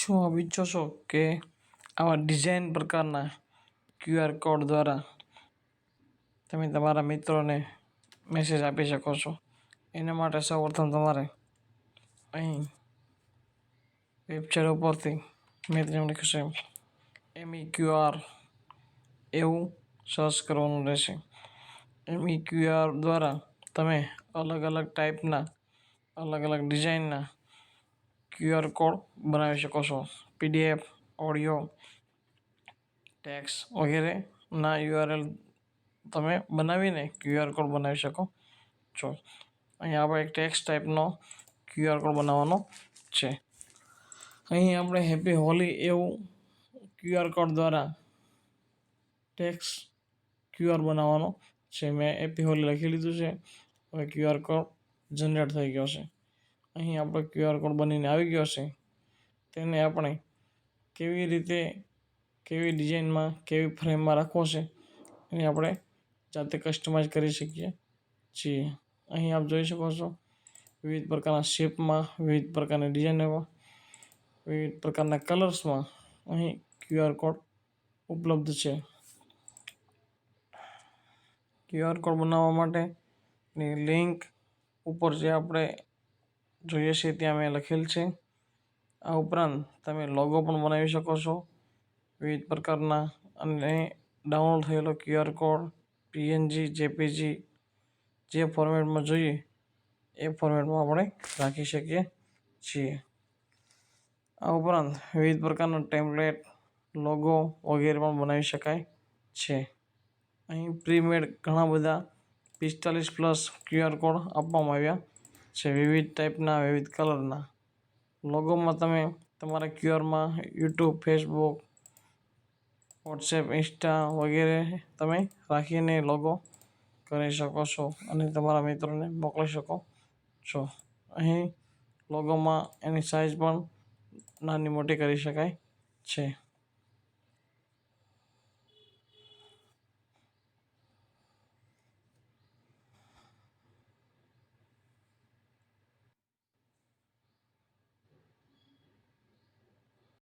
શું આપ ઈચ્છો છો કે આવા ડિઝાઇન પ્રકારના ક્યુઆર કોડ દ્વારા તમે તમારા મિત્રોને મેસેજ આપી શકો છો? એના માટે સૌપ્રથમ તમારે અહીં વેબસાઇટ ઉપરથી મેં તમને લખ્યું છે MEQR એવું સર્ચ કરવાનું રહેશે. MEQR દ્વારા તમે અલગ અલગ ટાઈપના અલગ અલગ ડિઝાઇનના ક્યુઆર કોડ બનાવી શકો છો. PDF, ઓડિયો, ટેક્સ્ટ વગેરેના URL તમે બનાવીને ક્યુઆર કોડ બનાવી શકો છો. અહીં આપણે એક ટેક્સ્ટ ટાઈપનો ક્યુઆર કોડ બનાવવાનો છે. અહીં આપણે હેપી હોલી એવું ક્યુઆર કોડ દ્વારા ટેક્સ્ટ ક્યુઆર બનાવવાનો છે. મેં હેપી હોલી લખી લીધું છે. હવે ક્યુઆર કોડ જનરેટ થઈ ગયો છે. અહીં આપણો ક્યુઆર કોડ બનીને આવી ગયો છે. તેને આપણે કેવી રીતે, કેવી ડિઝાઇનમાં, કેવી ફ્રેમમાં રાખવો છે એને આપણે જાતે કસ્ટમાઇઝ કરી શકીએ છીએ. અહીં આપ જોઈ શકો છો વિવિધ પ્રકારના શેપમાં, વિવિધ પ્રકારની ડિઝાઇનમાં, વિવિધ પ્રકારના કલર્સમાં અહીં ક્યુઆર કોડ ઉપલબ્ધ છે. ક્યુઆર કોડ બનાવવા માટેની લિંક ઉપર જે આપણે જોઈએ છે ત્યાં મેં લખેલ છે. આ ઉપરાંત તમે લોગો પણ બનાવી શકો છો વિવિધ પ્રકારના, અને ડાઉનલોડ થયેલો ક્યુઆર કોડ PNG, JPG જે ફોર્મેટમાં જોઈએ એ ફોર્મેટમાં આપણે રાખી શકીએ છીએ. આ ઉપરાંત વિવિધ પ્રકારના ટેમ્પલેટ, લોગો વગેરે પણ બનાવી શકાય છે. અહીં પ્રીમેડ ઘણા બધા 45+ ક્યુઆર કોડ આપવામાં આવ્યા છે વિવિધ ટાઈપના, વિવિધ કલરના. લોગોમાં તમે તમારા ક્યુઆરમાં YouTube, Facebook, WhatsApp, Insta વગેરે તમે રાખીને લોગો કરી શકો છો અને તમારા મિત્રોને મોકલી શકો છો. અહીં લોગોમાં એની સાઇઝ પણ નાની મોટી કરી શકાય છે.